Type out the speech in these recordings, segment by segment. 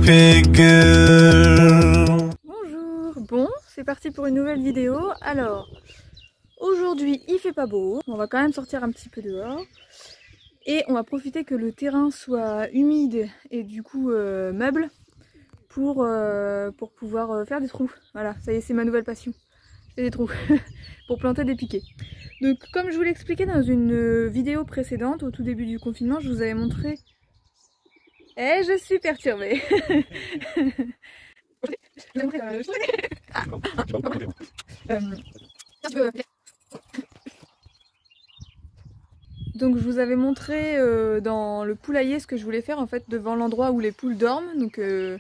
pig girl. Bonjour, bon, c'est parti pour une nouvelle vidéo. Alors, aujourd'hui il fait pas beau, on va quand même sortir un petit peu dehors. Et on va profiter que le terrain soit humide et du coup meuble pour pouvoir faire des trous. Voilà, ça y est, c'est ma nouvelle passion. Je fais des trous pour planter des piquets. Donc comme je vous l'ai expliqué dans une vidéo précédente, au tout début du confinement, je vous avais montré... Eh, je suis perturbée. Donc je vous avais montré dans le poulailler ce que je voulais faire en fait devant l'endroit où les poules dorment. Donc en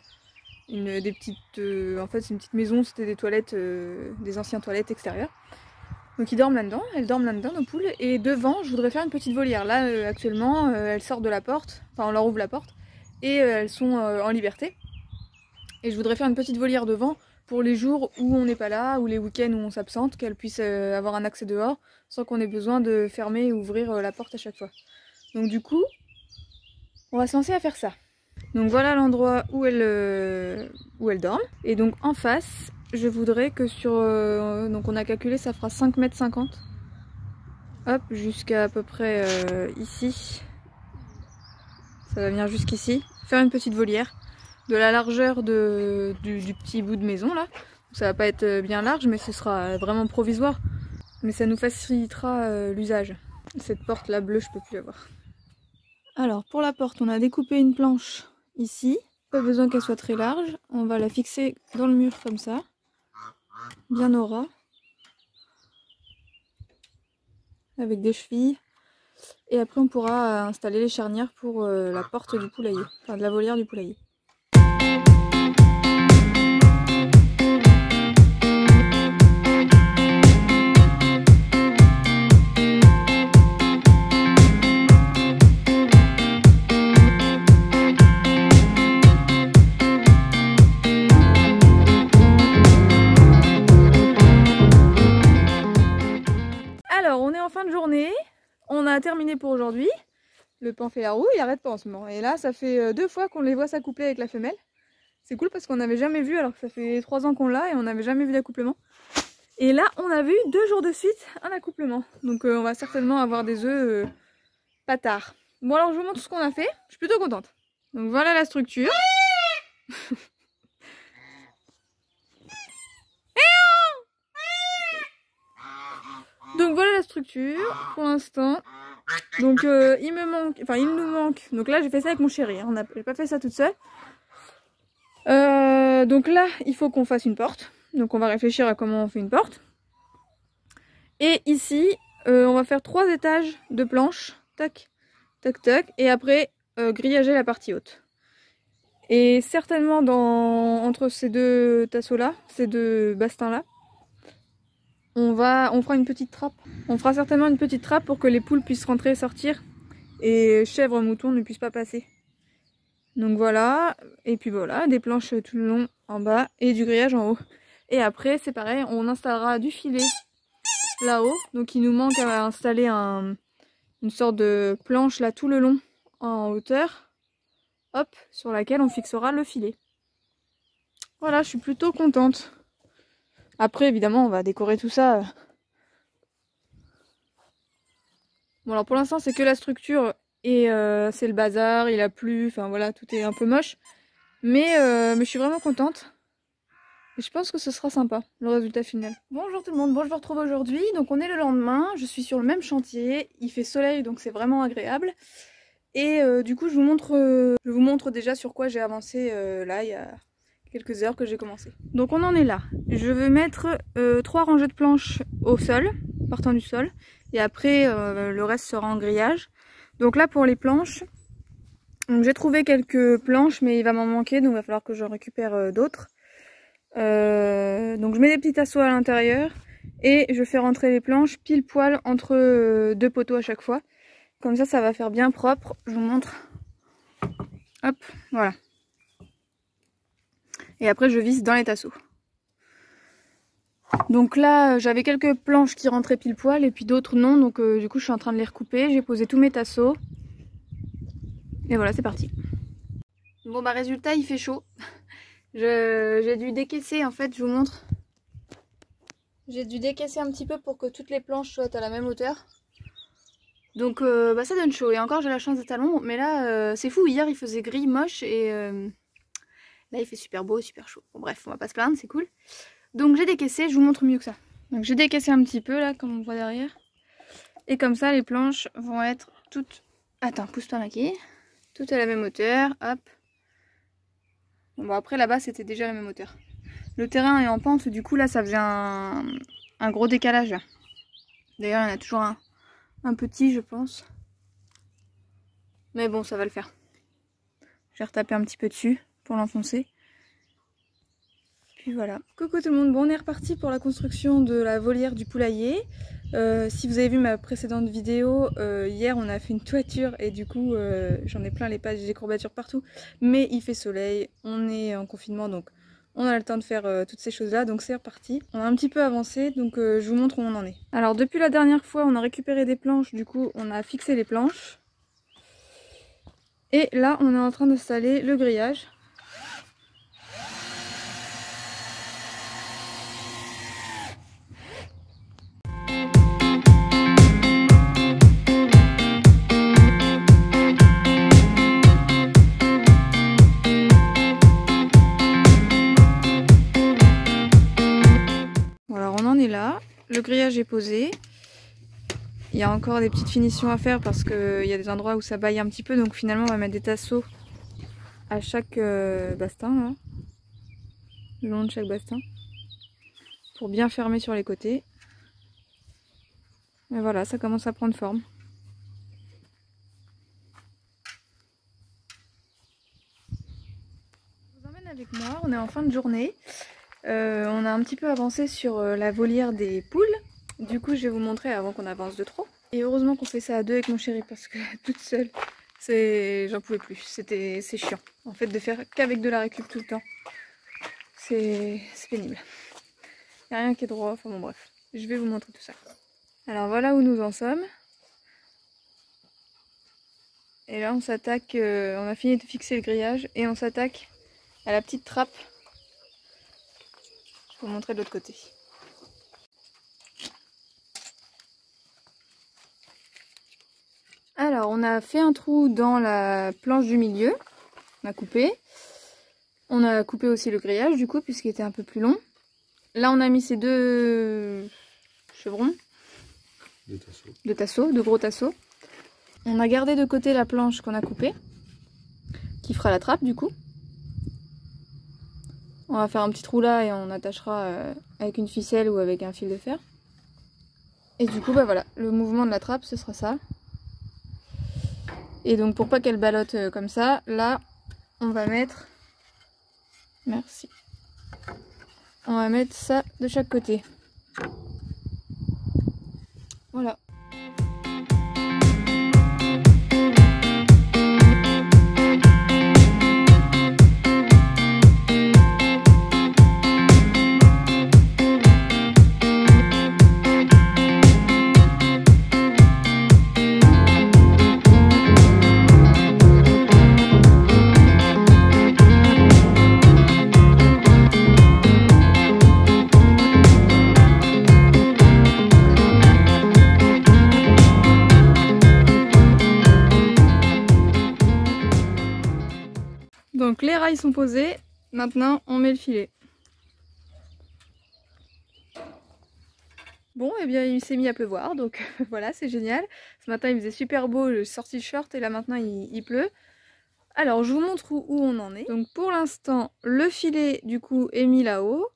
fait c'est une petite maison, c'était des toilettes, des anciennes toilettes extérieures. Donc ils dorment là-dedans, elles dorment là-dedans nos poules. Et devant je voudrais faire une petite volière. Là actuellement elles sortent de la porte, enfin on leur ouvre la porte et elles sont en liberté. Et je voudrais faire une petite volière devant pour les jours où on n'est pas là, ou les week-ends où on s'absente, qu'elles puissent avoir un accès dehors sans qu'on ait besoin de fermer et ouvrir la porte à chaque fois. Donc du coup, on va se lancer à faire ça. Donc voilà l'endroit où elles dorment. Et donc en face, je voudrais que sur... donc on a calculé, ça fera 5,50 m. Hop, jusqu'à à peu près ici. Ça va venir jusqu'ici. Faire une petite volière de la largeur du petit bout de maison là. Ça va pas être bien large, mais ce sera vraiment provisoire. Mais ça nous facilitera l'usage. Cette porte là bleue, je peux plus la voir. Alors pour la porte, on a découpé une planche ici. Pas besoin qu'elle soit très large. On va la fixer dans le mur comme ça, bien au ras, avec des chevilles. Et après on pourra installer les charnières pour la porte du poulailler, enfin de la volière du poulailler. Alors on est en fin de journée, on a terminé pour aujourd'hui. Le paon fait la roue, il arrête pas en ce moment. Et là ça fait 2 fois qu'on les voit s'accoupler avec la femelle. C'est cool parce qu'on n'avait jamais vu, alors que ça fait 3 ans qu'on l'a et on n'avait jamais vu d'accouplement. Et là on a vu 2 jours de suite un accouplement. Donc on va certainement avoir des œufs pas tard. Bon alors je vous montre ce qu'on a fait, je suis plutôt contente. Donc voilà la structure. Donc voilà la structure pour l'instant. Donc il nous manque. Donc là j'ai fait ça avec mon chéri, hein. J'ai pas fait ça toute seule. Donc là il faut qu'on fasse une porte. Donc on va réfléchir à comment on fait une porte. Et ici on va faire 3 étages de planches. Tac, tac, tac. Et après grillager la partie haute. Et certainement entre ces 2 tasseaux là, ces 2 bastins là, on fera une petite trappe. On fera certainement une petite trappe pour que les poules puissent rentrer et sortir. Et chèvres, moutons ne puissent pas passer. Donc voilà. Et puis voilà, des planches tout le long en bas et du grillage en haut. Et après c'est pareil, on installera du filet là-haut. Donc il nous manque à installer une sorte de planche là tout le long en hauteur. Hop, sur laquelle on fixera le filet. Voilà, je suis plutôt contente. Après, évidemment, on va décorer tout ça. Bon, alors pour l'instant, c'est que la structure et c'est le bazar, il a plu, enfin voilà, tout est un peu moche. Mais je suis vraiment contente. Et je pense que ce sera sympa, le résultat final. Bonjour tout le monde, bon, je vous retrouve aujourd'hui. Donc on est le lendemain, je suis sur le même chantier, il fait soleil, donc c'est vraiment agréable. Et du coup, je vous montre déjà sur quoi j'ai avancé là, il y a quelques heures que j'ai commencé. Donc on en est là. Je vais mettre 3 rangées de planches au sol, partant du sol. Et après le reste sera en grillage. Donc là pour les planches, j'ai trouvé quelques planches mais il va m'en manquer. Donc il va falloir que je récupère d'autres. Donc je mets des petits tasseaux à l'intérieur. Et je fais rentrer les planches pile poil entre 2 poteaux à chaque fois. Comme ça va faire bien propre. Je vous montre. Hop, voilà. Et après je visse dans les tasseaux. Donc là j'avais quelques planches qui rentraient pile poil et puis d'autres non, donc du coup je suis en train de les recouper. J'ai posé tous mes tasseaux et voilà, c'est parti. Bon bah résultat, il fait chaud. J'ai dû décaisser, en fait, je vous montre. J'ai dû décaisser un petit peu pour que toutes les planches soient à la même hauteur. Donc bah ça donne chaud. Et encore j'ai la chance d'être à l'ombre. Mais là c'est fou, hier il faisait gris, moche. Et là il fait super beau, super chaud. Bon bref, on va pas se plaindre, c'est cool. Donc j'ai décaissé, je vous montre mieux que ça. Donc j'ai décaissé un petit peu là, comme on voit derrière. Et comme ça les planches vont être toutes... Attends, pousse-toi Maki. Toutes à la même hauteur, hop. Bon après là-bas c'était déjà à la même hauteur. Le terrain est en pente, du coup là ça faisait un gros décalage là. D'ailleurs il y en a toujours un petit je pense. Mais bon ça va le faire. Je vais retaper un petit peu dessus pour l'enfoncer. Puis voilà. Coucou tout le monde, bon on est reparti pour la construction de la volière du poulailler. Si vous avez vu ma précédente vidéo, hier on a fait une toiture et du coup j'en ai plein les pattes, j'ai des courbatures partout. Mais il fait soleil, on est en confinement donc on a le temps de faire toutes ces choses là, donc c'est reparti. On a un petit peu avancé, donc je vous montre où on en est. Alors depuis la dernière fois on a récupéré des planches, du coup on a fixé les planches. Et là on est en train d'installer le grillage. Là, le grillage est posé. Il y a encore des petites finitions à faire parce qu'il y a des endroits où ça baille un petit peu, donc finalement on va mettre des tasseaux à chaque bastin là, le long de chaque bastin, pour bien fermer sur les côtés. Et voilà, ça commence à prendre forme. Je vous emmène avec moi, on est en fin de journée. On a un petit peu avancé sur la volière des poules. Du coup je vais vous montrer avant qu'on avance de trop. Et heureusement qu'on fait ça à deux avec mon chéri parce que toute seule, j'en pouvais plus. C'est chiant. En fait de faire qu'avec de la récup tout le temps, c'est pénible. Il n'y a rien qui est droit, enfin bon bref. Je vais vous montrer tout ça. Alors voilà où nous en sommes. Et là on s'attaque, on a fini de fixer le grillage et on s'attaque à la petite trappe. Je vais vous montrer de l'autre côté. Alors on a fait un trou dans la planche du milieu, on a coupé. On a coupé aussi le grillage du coup puisqu'il était un peu plus long. Là on a mis ces deux chevrons, de gros tasseaux. On a gardé de côté la planche qu'on a coupée, qui fera la trappe du coup. On va faire un petit trou là et on attachera avec une ficelle ou avec un fil de fer. Et du coup bah voilà, le mouvement de la trappe ce sera ça. Et donc pour pas qu'elle ballotte comme ça, là on va mettre... Merci. On va mettre ça de chaque côté. Voilà. Donc les rails sont posés, maintenant on met le filet. Bon et bien il s'est mis à pleuvoir donc voilà c'est génial. Ce matin il faisait super beau, j'ai sorti le short et là maintenant il pleut. Alors je vous montre où on en est. Donc pour l'instant le filet du coup est mis là-haut.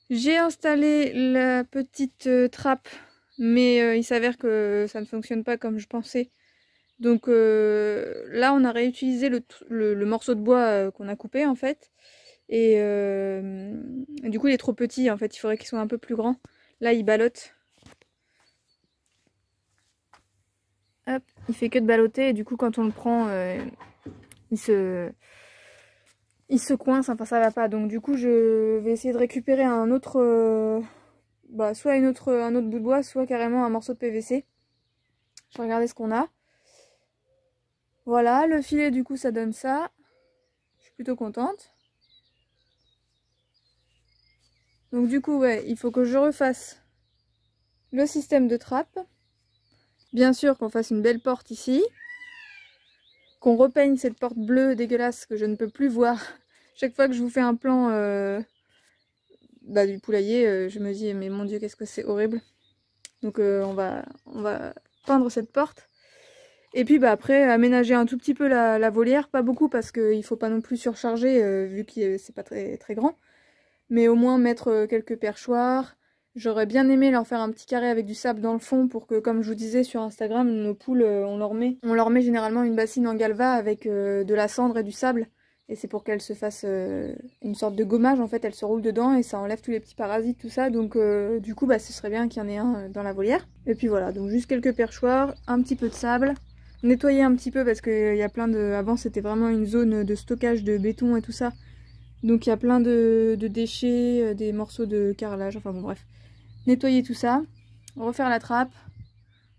J'ai installé la petite trappe mais il s'avère que ça ne fonctionne pas comme je pensais. Donc là on a réutilisé le morceau de bois qu'on a coupé en fait. Et du coup il est trop petit en fait, il faudrait qu'il soit un peu plus grand. Là il ballotte. Hop, il fait que de ballotter et du coup quand on le prend il se coince, enfin ça va pas. Donc du coup je vais essayer de récupérer un autre soit un autre bout de bois, soit carrément un morceau de PVC. Je vais regarder ce qu'on a. Voilà, le filet du coup ça donne ça. suis plutôt contente. Donc du coup, ouais, il faut que je refasse le système de trappe. Bien sûr qu'on fasse une belle porte ici. Qu'on repeigne cette porte bleue dégueulasse que je ne peux plus voir. Chaque fois que je vous fais un plan du poulailler, je me dis mais mon Dieu, qu'est-ce que c'est horrible. Donc on va peindre cette porte. Et puis après aménager un tout petit peu la volière, pas beaucoup parce qu'il ne faut pas non plus surcharger vu que c'est pas très, très grand. Mais au moins mettre quelques perchoirs. J'aurais bien aimé leur faire un petit carré avec du sable dans le fond pour que, comme je vous disais sur Instagram, nos poules, on leur met généralement une bassine en galva avec de la cendre et du sable. Et c'est pour qu'elles se fassent une sorte de gommage, en fait, elles se roulent dedans et ça enlève tous les petits parasites, tout ça. Donc du coup, ce serait bien qu'il y en ait un dans la volière. Et puis voilà, donc juste quelques perchoirs, un petit peu de sable. Nettoyer un petit peu parce qu'il y a plein de... Avant, c'était vraiment une zone de stockage de béton et tout ça. Donc il y a plein de déchets, des morceaux de carrelage, enfin bon bref. Nettoyer tout ça, refaire la trappe,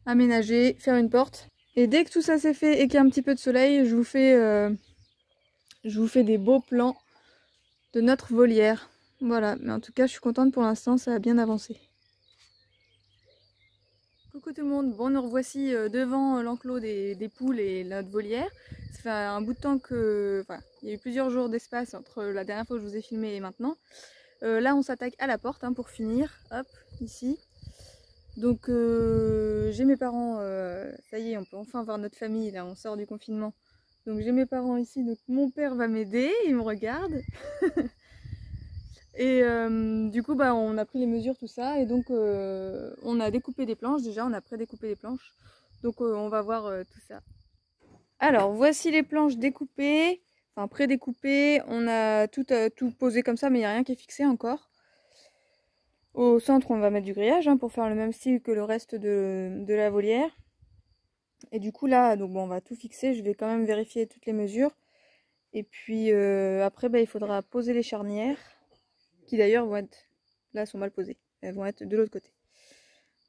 aménager, faire une porte. Et dès que tout ça c'est fait et qu'il y a un petit peu de soleil, je vous fais des beaux plans de notre volière. Voilà, mais en tout cas je suis contente pour l'instant, ça a bien avancé. Coucou tout le monde, bon nous revoici devant l'enclos des poules et notre volière. Ça fait un bout de temps que... Enfin, il y a eu plusieurs jours d'espace entre la dernière fois que je vous ai filmé et maintenant. Là on s'attaque à la porte pour finir, hop, ici. Donc j'ai mes parents, ça y est on peut enfin voir notre famille, là on sort du confinement. Donc j'ai mes parents ici, donc mon père va m'aider, il me regarde. Et du coup on a pris les mesures tout ça et donc on a découpé des planches déjà, on a pré-découpé des planches. Donc on va voir tout ça. Alors voici les planches découpées, enfin pré-découpées, on a tout posé comme ça mais il n'y a rien qui est fixé encore. Au centre on va mettre du grillage pour faire le même style que le reste de la volière. Et du coup là donc on va tout fixer, je vais quand même vérifier toutes les mesures. Et puis après il faudra poser les charnières. Qui d'ailleurs vont être, là sont mal posées, elles vont être de l'autre côté.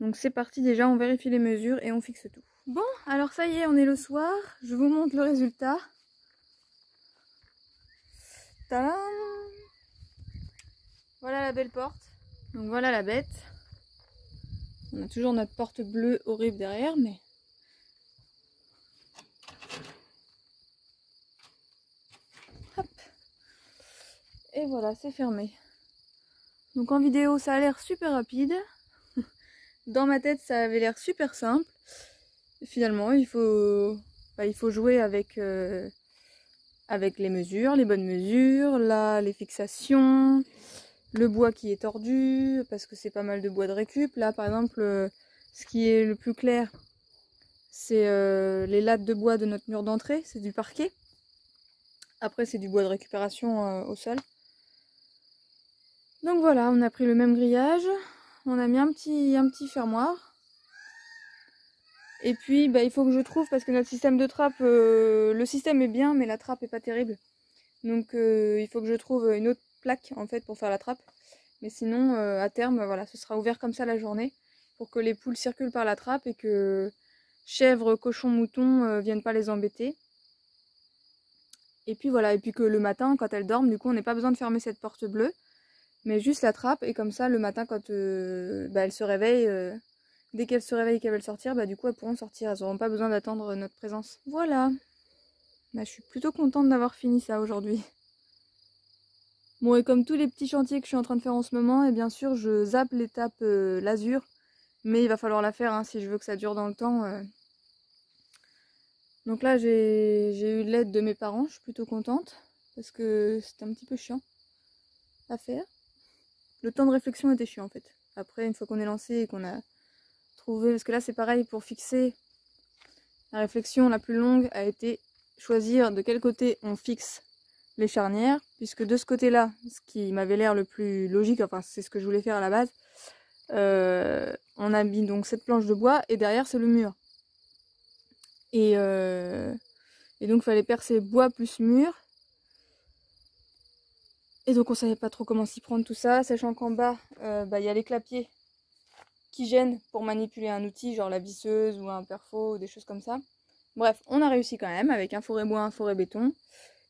Donc c'est parti déjà, on vérifie les mesures et on fixe tout. Bon, alors ça y est, on est le soir, je vous montre le résultat. Tadam! Voilà la belle porte, donc voilà la bête. On a toujours notre porte bleue horrible derrière, mais... Hop! Et voilà, c'est fermé. Donc en vidéo ça a l'air super rapide. Dans ma tête ça avait l'air super simple. Et finalement il faut jouer avec les mesures, les bonnes mesures, là les fixations, le bois qui est tordu, parce que c'est pas mal de bois de récup. Là par exemple ce qui est le plus clair c'est les lattes de bois de notre mur d'entrée, c'est du parquet. Après c'est du bois de récupération au sol. Donc voilà, on a pris le même grillage, on a mis un petit fermoir. Et puis il faut que je trouve, parce que notre système de trappe, le système est bien mais la trappe est pas terrible. Donc il faut que je trouve une autre plaque en fait pour faire la trappe. Mais sinon à terme voilà, ce sera ouvert comme ça la journée pour que les poules circulent par la trappe et que chèvres, cochons, moutons viennent pas les embêter. Et puis voilà, et puis que le matin quand elles dorment, du coup on n'a pas besoin de fermer cette porte bleue. Mais juste la trappe, et comme ça le matin quand elles se réveillent, dès qu'elles se réveillent et qu'elles veulent sortir, du coup elles pourront sortir, elles n'auront pas besoin d'attendre notre présence. Voilà, je suis plutôt contente d'avoir fini ça aujourd'hui. Bon, et comme tous les petits chantiers que je suis en train de faire en ce moment, et bien sûr je zappe l'étape l'azur, mais il va falloir la faire si je veux que ça dure dans le temps. Donc là j'ai eu l'aide de mes parents, je suis plutôt contente, parce que c'était un petit peu chiant à faire. Le temps de réflexion était chiant en fait. Après, une fois qu'on est lancé et qu'on a trouvé... Parce que là, c'est pareil, pour fixer la réflexion la plus longue a été choisir de quel côté on fixe les charnières. Puisque de ce côté-là, ce qui m'avait l'air le plus logique, enfin c'est ce que je voulais faire à la base, on a mis donc cette planche de bois et derrière c'est le mur. Et donc il fallait percer bois plus mur. Et donc on savait pas trop comment s'y prendre tout ça, sachant qu'en bas, y a les clapiers qui gênent pour manipuler un outil, genre la visseuse ou un perfo ou des choses comme ça. Bref, on a réussi quand même avec un fourré bois, un fourré béton.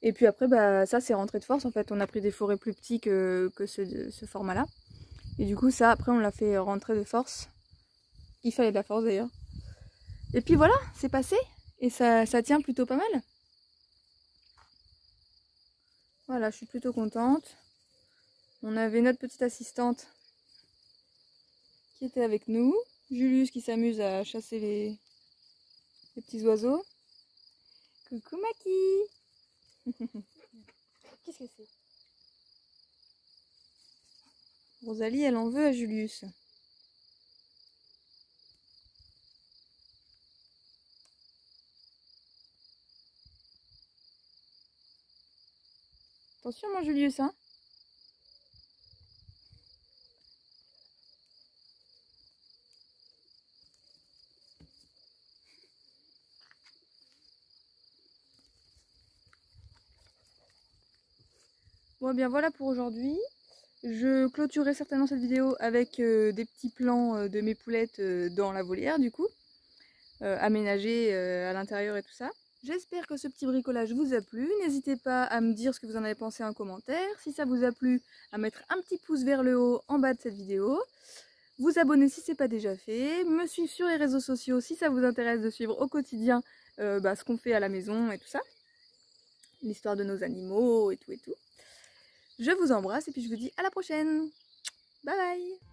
Et puis après, bah, ça c'est rentré de force en fait. On a pris des forêts plus petits que ce format-là. Et du coup, ça après, on l'a fait rentrer de force. Il fallait de la force d'ailleurs. Et puis voilà, c'est passé. Et ça tient plutôt pas mal. Voilà, je suis plutôt contente. On avait notre petite assistante qui était avec nous. Julius qui s'amuse à chasser les petits oiseaux. Coucou Maki. Qu'est-ce que c'est? Rosalie, elle en veut à Julius. Attention mon Julius, hein. Bon, bien voilà pour aujourd'hui. Je clôturerai certainement cette vidéo avec des petits plans de mes poulettes dans la volière du coup, aménagées à l'intérieur et tout ça. J'espère que ce petit bricolage vous a plu. N'hésitez pas à me dire ce que vous en avez pensé en commentaire. Si ça vous a plu, à mettre un petit pouce vers le haut en bas de cette vidéo. Vous abonner si ce n'est pas déjà fait. Me suivre sur les réseaux sociaux si ça vous intéresse de suivre au quotidien ce qu'on fait à la maison et tout ça. L'histoire de nos animaux et tout et tout. Je vous embrasse et puis je vous dis à la prochaine. Bye bye.